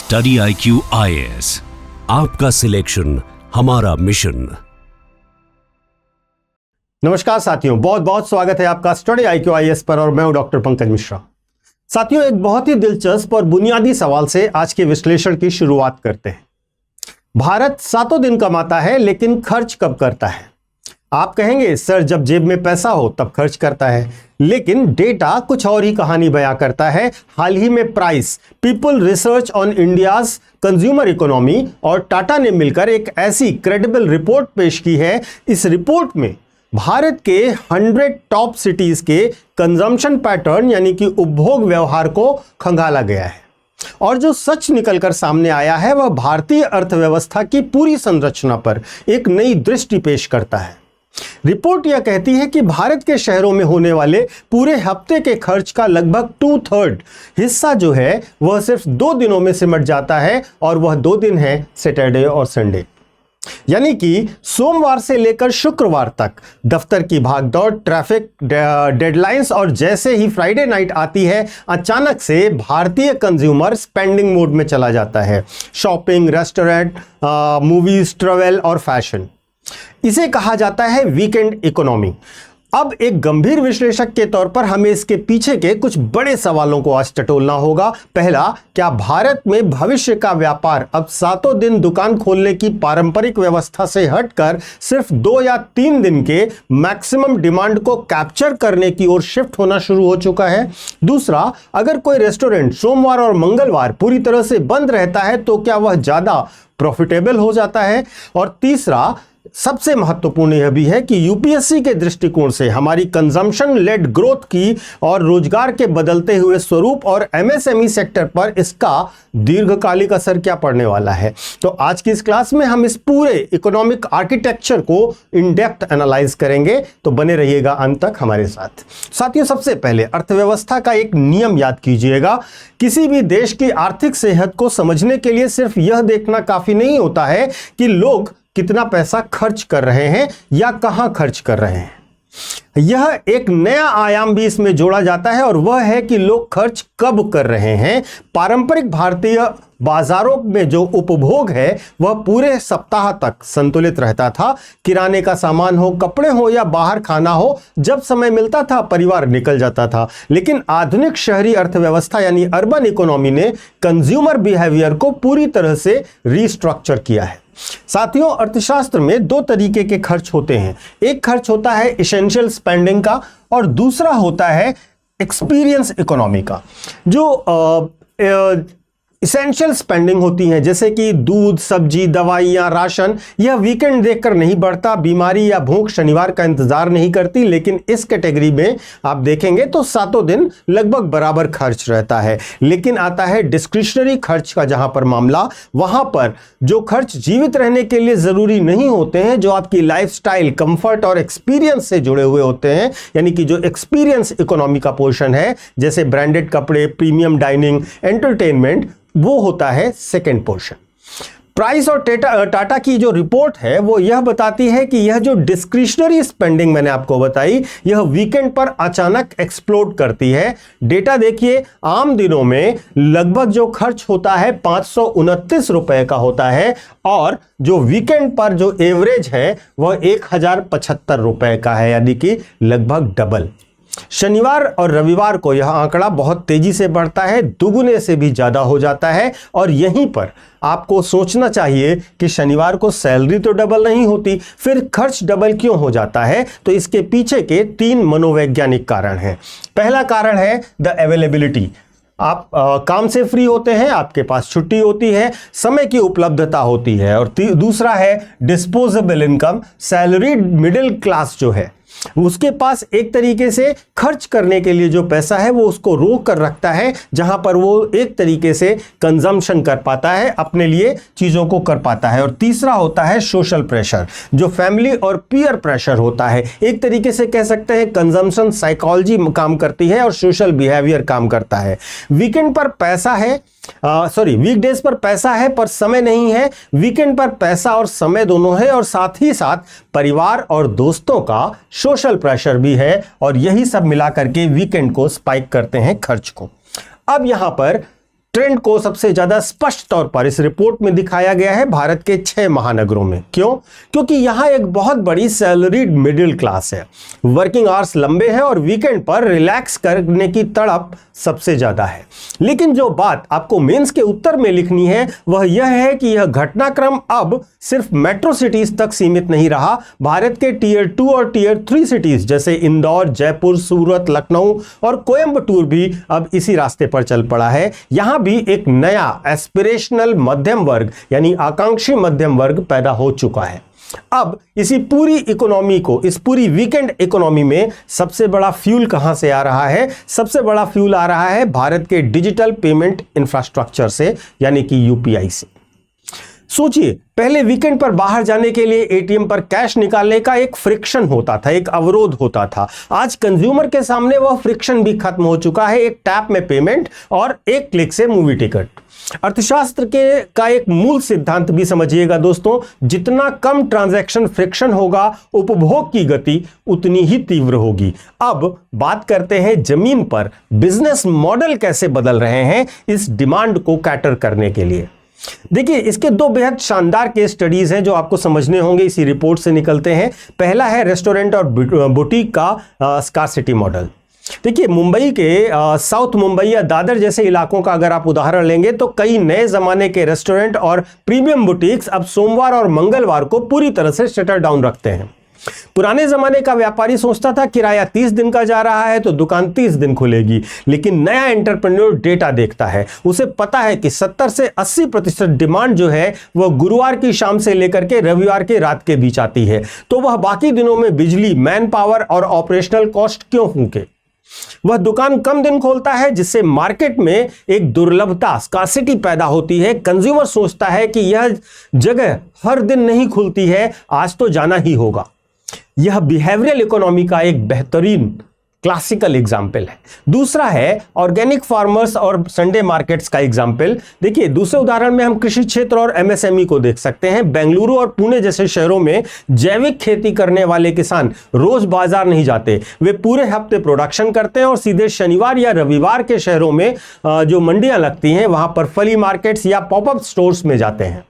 Study IQ IAS, आपका selection हमारा mission. नमस्कार साथियों, बहुत बहुत स्वागत है आपका स्टडी IQ IAS पर और मैं हूं डॉक्टर पंकज मिश्रा। साथियों, एक बहुत ही दिलचस्प और बुनियादी सवाल से आज के विश्लेषण की शुरुआत करते हैं। भारत सातों दिन कमाता है लेकिन खर्च कब करता है? आप कहेंगे सर, जब जेब में पैसा हो तब खर्च करता है, लेकिन डेटा कुछ और ही कहानी बयां करता है। हाल ही में price, people research on India's consumer economy और टाटा ने मिलकर एक ऐसी क्रेडिबल रिपोर्ट पेश की है। इस रिपोर्ट में भारत के 100 टॉप सिटीज के कंजम्पशन पैटर्न यानी कि उपभोग व्यवहार को खंगाला गया है और जो सच निकलकर सामने आया है वह भारतीय अर्थव्यवस्था की पूरी संरचना पर एक नई दृष्टि पेश करता है। रिपोर्ट यह कहती है कि भारत के शहरों में होने वाले पूरे हफ्ते के खर्च का लगभग 2/3 हिस्सा जो है वह सिर्फ 2 दिनों में सिमट जाता है और वह 2 दिन है सैटरडे और संडे। यानी कि सोमवार से लेकर शुक्रवार तक दफ्तर की भागदौड़, ट्रैफिक, डेडलाइंस और जैसे ही फ्राइडे नाइट आती है अचानक से भारतीय कंज्यूमर स्पेंडिंग मोड में चला जाता है। शॉपिंग, रेस्टोरेंट, मूवीज, ट्रैवल और फैशन, इसे कहा जाता है वीकेंड इकोनॉमी। अब एक गंभीर विश्लेषक के तौर पर हमें इसके पीछे के कुछ बड़े सवालों को आज टटोलना होगा। पहला, क्या भारत में भविष्य का व्यापार अब सातों दिन दुकान खोलने की पारंपरिक व्यवस्था से हटकर सिर्फ 2 या 3 दिन के मैक्सिमम डिमांड को कैप्चर करने की ओर शिफ्ट होना शुरू हो चुका है? दूसरा, अगर कोई रेस्टोरेंट सोमवार और मंगलवार पूरी तरह से बंद रहता है तो क्या वह ज्यादा प्रॉफिटेबल हो जाता है? और तीसरा, सबसे महत्वपूर्ण यह भी है कि यूपीएससी के दृष्टिकोण से हमारी कंजम्पशन लेड ग्रोथ की और रोजगार के बदलते हुए स्वरूप और एमएसएमई सेक्टर पर इसका दीर्घकालिक असर क्या पड़ने वाला है। तो आज की इस क्लास में हम इस पूरे इकोनॉमिक आर्किटेक्चर को इन डेप्थ एनालाइज करेंगे, तो बने रहिएगा अंत तक हमारे साथ। साथियों, सबसे पहले अर्थव्यवस्था का एक नियम याद कीजिएगा। किसी भी देश की आर्थिक सेहत को समझने के लिए सिर्फ यह देखना काफी नहीं होता है कि लोग कितना पैसा खर्च कर रहे हैं या कहां खर्च कर रहे हैं। यह एक नया आयाम भी इसमें जोड़ा जाता है और वह है कि लोग खर्च कब कर रहे हैं। पारंपरिक भारतीय बाजारों में जो उपभोग है वह पूरे सप्ताह तक संतुलित रहता था। किराने का सामान हो, कपड़े हो या बाहर खाना हो, जब समय मिलता था परिवार निकल जाता था। लेकिन आधुनिक शहरी अर्थव्यवस्था यानी अर्बन इकोनॉमी ने कंज्यूमर बिहेवियर को पूरी तरह से रीस्ट्रक्चर किया है। साथियों, अर्थशास्त्र में 2 तरीके के खर्च होते हैं। एक खर्च होता है एसेंशियल स्पेंडिंग का और दूसरा होता है एक्सपीरियंस इकोनॉमी का। जो इसेंशियल स्पेंडिंग होती हैं जैसे कि दूध, सब्जी, दवाइयाँ, राशन, यह वीकेंड देखकर नहीं बढ़ता। बीमारी या भूख शनिवार का इंतजार नहीं करती। लेकिन इस कैटेगरी में आप देखेंगे तो सातों दिन लगभग बराबर खर्च रहता है। लेकिन आता है डिस्क्रिशनरी खर्च का जहां पर मामला, वहां पर जो खर्च जीवित रहने के लिए जरूरी नहीं होते हैं, जो आपकी लाइफस्टाइल, कंफर्ट और एक्सपीरियंस से जुड़े हुए होते हैं, यानी कि जो एक्सपीरियंस इकोनॉमी का पोर्शन है, जैसे ब्रांडेड कपड़े, प्रीमियम डाइनिंग, एंटरटेनमेंट, वो होता है सेकेंड पोर्शन। प्राइस और टाटा की जो रिपोर्ट है वो यह बताती है कि यह जो डिस्क्रिशनरी स्पेंडिंग मैंने आपको बताई, यह वीकेंड पर अचानक एक्सप्लोड करती है। डेटा देखिए, आम दिनों में लगभग जो खर्च होता है 529 रुपए का होता है और जो वीकेंड पर जो एवरेज है वह 1075 रुपए का है, यानी कि लगभग डबल। शनिवार और रविवार को यह आंकड़ा बहुत तेजी से बढ़ता है, दुगुने से भी ज्यादा हो जाता है। और यहीं पर आपको सोचना चाहिए कि शनिवार को सैलरी तो डबल नहीं होती, फिर खर्च डबल क्यों हो जाता है? तो इसके पीछे के 3 मनोवैज्ञानिक कारण हैं। पहला कारण है द अवेलेबिलिटी। आप काम से फ्री होते हैं, आपके पास छुट्टी होती है, समय की उपलब्धता होती है। और दूसरा है disposable income. Salaried middle class जो है उसके पास एक तरीके से खर्च करने के लिए जो पैसा है वो उसको रोक कर रखता है, जहां पर वो एक तरीके से कंजम्पशन कर पाता है, अपने लिए चीजों को कर पाता है। और तीसरा होता है सोशल प्रेशर, जो फैमिली और पीयर प्रेशर होता है। एक तरीके से कह सकते हैं कंजम्पशन साइकोलॉजी काम करती है और सोशल बिहेवियर काम करता है। वीकेंड पर पैसा है, वीकडेज पर पैसा है पर समय नहीं है। वीकेंड पर पैसा और समय दोनों है और साथ ही साथ परिवार और दोस्तों का सोशल प्रेशर भी है और यही सब मिलाकर के वीकेंड को स्पाइक करते हैं खर्च को। अब यहां पर ट्रेंड को सबसे ज्यादा स्पष्ट तौर पर इस रिपोर्ट में दिखाया गया है भारत के 6 महानगरों में। क्यों? क्योंकि यहां एक बहुत बड़ी सैलरीड मिडिल क्लास है, वर्किंग आवर्स लंबे हैं और वीकेंड पर रिलैक्स करने की तड़प सबसे ज्यादा है। लेकिन जो बात आपको मेंस के उत्तर में लिखनी है वह यह है कि यह घटनाक्रम अब सिर्फ मेट्रो सिटीज तक सीमित नहीं रहा। भारत के टीयर 2 और टीयर 3 सिटीज जैसे इंदौर, जयपुर, सूरत, लखनऊ और कोयंबटूर भी अब इसी रास्ते पर चल पड़ा है। यहां भी एक नया एस्पिरेशनल मध्यम वर्ग यानी आकांक्षी मध्यम वर्ग पैदा हो चुका है। अब इसी पूरी इकोनॉमी को, इस पूरी वीकेंड इकोनॉमी में सबसे बड़ा फ्यूल कहां से आ रहा है? सबसे बड़ा फ्यूल आ रहा है भारत के डिजिटल पेमेंट इंफ्रास्ट्रक्चर से, यानी कि यूपीआई से। सोचिए, पहले वीकेंड पर बाहर जाने के लिए एटीएम पर कैश निकालने का एक फ्रिक्शन होता था, एक अवरोध होता था। आज कंज्यूमर के सामने वह फ्रिक्शन भी खत्म हो चुका है। एक टैप में पेमेंट और एक क्लिक से मूवी टिकट। अर्थशास्त्र का एक मूल सिद्धांत भी समझिएगा दोस्तों, जितना कम ट्रांजैक्शन फ्रिक्शन होगा, उपभोग की गति उतनी ही तीव्र होगी। अब बात करते हैं जमीन पर बिजनेस मॉडल कैसे बदल रहे हैं इस डिमांड को कैटर करने के लिए। देखिए, इसके 2 बेहद शानदार केस स्टडीज हैं जो आपको समझने होंगे, इसी रिपोर्ट से निकलते हैं। पहला है रेस्टोरेंट और बुटीक का स्कार्सिटी मॉडल। देखिए, मुंबई के साउथ मुंबई या दादर जैसे इलाकों का अगर आप उदाहरण लेंगे तो कई नए जमाने के रेस्टोरेंट और प्रीमियम बुटीक्स अब सोमवार और मंगलवार को पूरी तरह से शटर डाउन रखते हैं। पुराने जमाने का व्यापारी सोचता था किराया 30 दिन का जा रहा है तो दुकान 30 दिन खुलेगी, लेकिन नया एंटरप्रेन्योर डेटा देखता है, उसे पता है कि 70 से 80% डिमांड जो है वह गुरुवार की शाम से लेकर के रविवार के रात के बीच आती है। तो वह बाकी दिनों में बिजली, मैन पावर और ऑपरेशनल कॉस्ट क्यों फूंके? वह दुकान कम दिन खोलता है, जिससे मार्केट में एक दुर्लभता, स्कार्सिटी पैदा होती है। कंज्यूमर सोचता है कि यह जगह हर दिन नहीं खुलती है, आज तो जाना ही होगा। यह बिहेवियरल इकोनॉमी का एक बेहतरीन क्लासिकल एग्जाम्पल है। दूसरा है ऑर्गेनिक फार्मर्स और संडे मार्केट्स का एग्जाम्पल। देखिए, दूसरे उदाहरण में हम कृषि क्षेत्र और एमएसएमई को देख सकते हैं। बेंगलुरु और पुणे जैसे शहरों में जैविक खेती करने वाले किसान रोज बाजार नहीं जाते, वे पूरे हफ्ते प्रोडक्शन करते हैं और सीधे शनिवार या रविवार के शहरों में जो मंडियां लगती हैं वहां पर फली मार्केट्स या पॉपअप स्टोर्स में जाते हैं।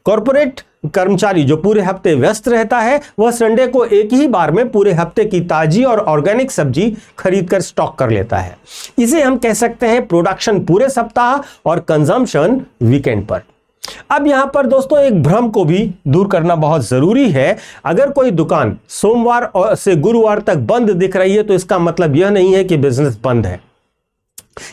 कॉर्पोरेट कर्मचारी जो पूरे हफ्ते व्यस्त रहता है, वह संडे को एक ही बार में पूरे हफ्ते की ताजी और ऑर्गेनिक सब्जी खरीदकर स्टॉक कर लेता है। इसे हम कह सकते हैं प्रोडक्शन पूरे सप्ताह और कंजम्पशन वीकेंड पर। अब यहां पर दोस्तों एक भ्रम को भी दूर करना बहुत जरूरी है। अगर कोई दुकान सोमवार से गुरुवार तक बंद दिख रही है तो इसका मतलब यह नहीं है कि बिजनेस बंद है।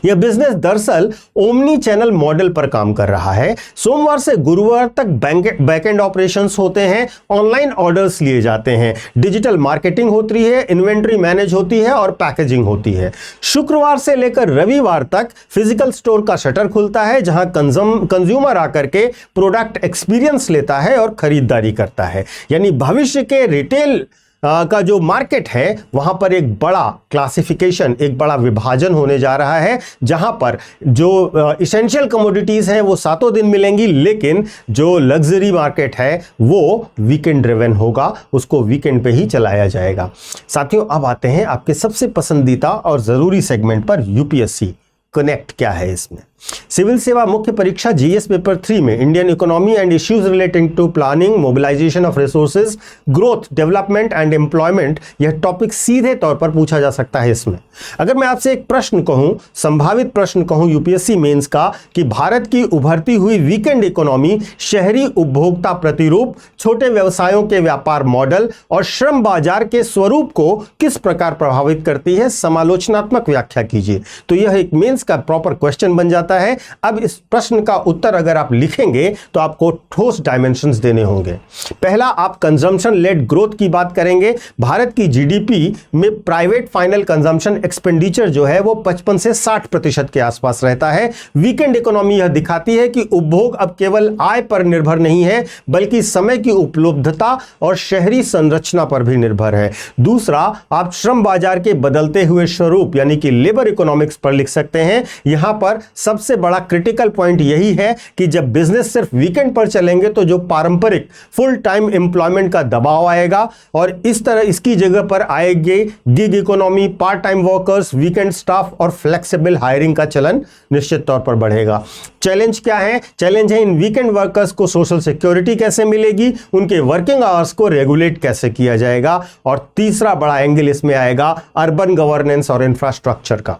यह बिजनेस दरअसल ओमनी चैनल मॉडल पर काम कर रहा है। सोमवार से गुरुवार तक बैकएंड ऑपरेशंस होते हैं, ऑनलाइन ऑर्डर्स लिए जाते हैं, डिजिटल मार्केटिंग होती है, इन्वेंट्री मैनेज होती है और पैकेजिंग होती है। शुक्रवार से लेकर रविवार तक फिजिकल स्टोर का शटर खुलता है, जहां कंज्यूमर आकर के प्रोडक्ट एक्सपीरियंस लेता है और खरीदारी करता है। यानी भविष्य के रिटेल का जो मार्केट है वहां पर एक बड़ा क्लासिफिकेशन, एक बड़ा विभाजन होने जा रहा है, जहां पर जो इसेंशियल कमोडिटीज हैं वो 7 दिन मिलेंगी, लेकिन जो लग्जरी मार्केट है वो वीकेंड ड्रिवन होगा, उसको वीकेंड पे ही चलाया जाएगा। साथियों, अब आते हैं आपके सबसे पसंदीदा और जरूरी सेगमेंट पर, यूपीएससी कनेक्ट क्या है इसमें। सिविल सेवा मुख्य परीक्षा जीएस पेपर 3 में Indian economy and issues relating to planning, mobilisation of resources, growth, development and employment, यह टॉपिक सीधे तौर पर पूछा जा सकता है इसमें। अगर मैं आपसे एक प्रश्न कहूं, संभावित प्रश्न कहूं यूपीएससी मेंस का, कि भारत की उभरती हुई वीकेंड इकोनॉमी शहरी उपभोक्ता प्रतिरूप, छोटे व्यवसायों के व्यापार मॉडल और श्रम बाजार के स्वरूप को किस प्रकार प्रभावित करती है, समालोचनात्मक व्याख्या कीजिए। तो यह एक मेंस का प्रॉपर क्वेश्चन बन जाता है। अब इस प्रश्न का उत्तर अगर आप लिखेंगे तो आपको ठोस डायमेंशंस देने होंगे। पहला, आप कंजम्पशन लेड ग्रोथ की बात करेंगे। भारत की जीडीपी में प्राइवेट फाइनल कंजम्पशन एक्सपेंडिचर जो है वो 55 से 60% के आसपास रहता है। वीकेंड इकोनॉमी यह दिखाती है कि उपभोग अब केवल आय पर निर्भर नहीं है, बल्कि समय की उपलब्धता और शहरी संरचना पर भी निर्भर है। दूसरा, आप श्रम बाजार के बदलते हुए स्वरूप यानी कि लेबर इकोनॉमिक्स पर लिख सकते हैं। यहां पर सब सबसे बड़ा क्रिटिकल पॉइंट यही है कि जब बिजनेस सिर्फ वीकेंड पर चलेंगे तो जो पारंपरिक फुल टाइम एम्प्लॉयमेंट का दबाव आएगा और इस तरह इसकी जगह पर आएगी gig economy, part time workers, weekend staff और फ्लेक्सिबल हायरिंग का चलन निश्चित तौर पर बढ़ेगा। चैलेंज क्या है? चैलेंज है इन वीकेंड वर्कर्स को सोशल सिक्योरिटी कैसे मिलेगी, उनके वर्किंग आवर्स को रेगुलेट कैसे किया जाएगा, और तीसरा बड़ा एंगल इसमें आएगा अर्बन गवर्नेंस और इंफ्रास्ट्रक्चर का।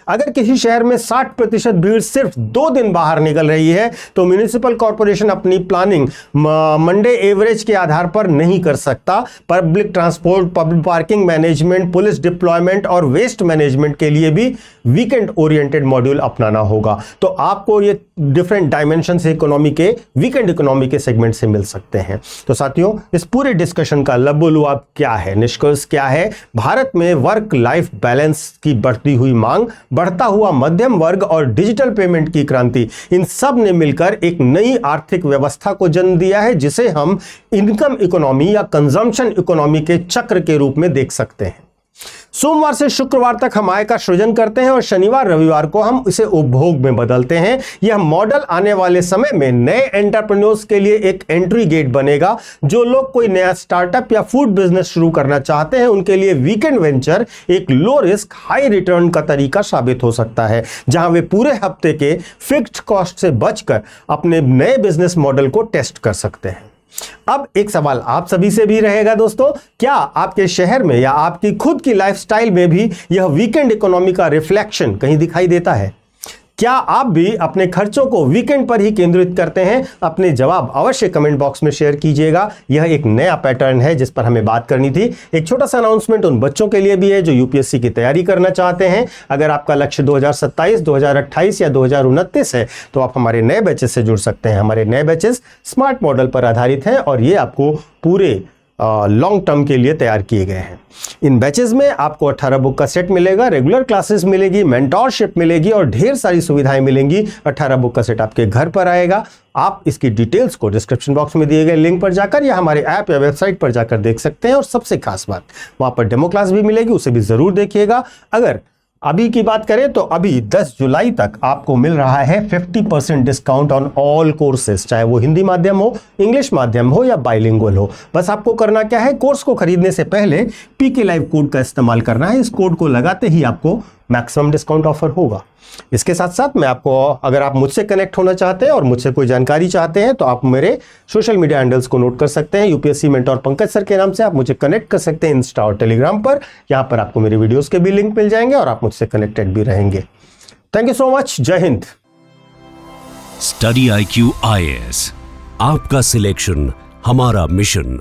अगर किसी शहर में 60% भीड़ सिर्फ 2 दिन बाहर निकल रही है तो म्युनिसिपल कॉर्पोरेशन अपनी प्लानिंग मंडे एवरेज के आधार पर नहीं कर सकता। Public transport, public parking management, police deployment और वेस्ट मैनेजमेंट के लिए भी वीकेंड ओरिएंटेड मॉड्यूल अपनाना होगा। तो आपको ये डिफरेंट डायमेंशन से इकोनॉमी के, वीकेंड इकोनॉमी के सेगमेंट से मिल सकते हैं। तो साथियों, इस पूरे डिस्कशन का लबोलुआब क्या है, निष्कर्ष क्या है? भारत में वर्क लाइफ बैलेंस की बढ़ती हुई मांग, बढ़ता हुआ मध्यम वर्ग और डिजिटल पेमेंट की क्रांति, इन सब ने मिलकर एक नई आर्थिक व्यवस्था को जन्म दिया है जिसे हम इनकम इकोनॉमी या कंजम्पशन इकोनॉमी के चक्र के रूप में देख सकते हैं। सोमवार से शुक्रवार तक हम आय का सृजन करते हैं और शनिवार रविवार को हम इसे उपभोग में बदलते हैं। यह मॉडल आने वाले समय में नए एंटरप्रेन्योर्स के लिए एक एंट्री गेट बनेगा। जो लोग कोई नया स्टार्टअप या फूड बिजनेस शुरू करना चाहते हैं उनके लिए वीकेंड वेंचर एक लो रिस्क हाई रिटर्न का तरीका साबित हो सकता है, जहां वे पूरे हफ्ते के फिक्स्ड कॉस्ट से बचकर अपने नए बिजनेस मॉडल को टेस्ट कर सकते हैं। अब एक सवाल आप सभी से भी रहेगा दोस्तों, क्या आपके शहर में या आपकी खुद की लाइफस्टाइल में भी यह वीकेंड इकोनॉमी का रिफ्लेक्शन कहीं दिखाई देता है? क्या आप भी अपने खर्चों को वीकेंड पर ही केंद्रित करते हैं? अपने जवाब अवश्य कमेंट बॉक्स में शेयर कीजिएगा। यह एक नया पैटर्न है जिस पर हमें बात करनी थी। एक छोटा सा अनाउंसमेंट उन बच्चों के लिए भी है जो यूपीएससी की तैयारी करना चाहते हैं। अगर आपका लक्ष्य 2027, 2028 या 2029 है तो आप हमारे नए बैचेस से जुड़ सकते हैं। हमारे नए बैचेस स्मार्ट मॉडल पर आधारित हैं और ये आपको पूरे लॉन्ग टर्म के लिए तैयार किए गए हैं। इन बैचेस में आपको 18 बुक का सेट मिलेगा, रेगुलर क्लासेस मिलेगी, मेंटोरशिप मिलेगी और ढेर सारी सुविधाएं मिलेंगी। 18 बुक का सेट आपके घर पर आएगा। आप इसकी डिटेल्स को डिस्क्रिप्शन बॉक्स में दिए गए लिंक पर जाकर या हमारे ऐप या वेबसाइट पर जाकर देख सकते हैं। और सबसे खास बात, वहां पर डेमो क्लास भी मिलेगी, उसे भी जरूर देखिएगा। अगर अभी की बात करें तो अभी 10 जुलाई तक आपको मिल रहा है 50% डिस्काउंट ऑन ऑल कोर्सेज, चाहे वो हिंदी माध्यम हो, इंग्लिश माध्यम हो या बाइलिंगुअल हो। बस आपको करना क्या है, कोर्स को खरीदने से पहले पीके लाइव कोड का इस्तेमाल करना है। इस कोड को लगाते ही आपको मैक्सिमम डिस्काउंट ऑफर होगा। इसके साथ साथ मैं आपको, अगर आप मुझसे कनेक्ट होना चाहते हैं और मुझसे कोई जानकारी चाहते हैं तो आप मेरे सोशल मीडिया हैंडल्स को नोट कर सकते हैं। यूपीएससी मेंटोर पंकज सर के नाम से आप मुझे कनेक्ट कर सकते हैं इंस्टा और टेलीग्राम पर। यहां पर आपको मेरे वीडियोस के भी लिंक मिल जाएंगे और आप मुझसे कनेक्टेड भी रहेंगे। Thank you so much. जय हिंद। स्टडी IQ IAS, आपका सिलेक्शन हमारा मिशन।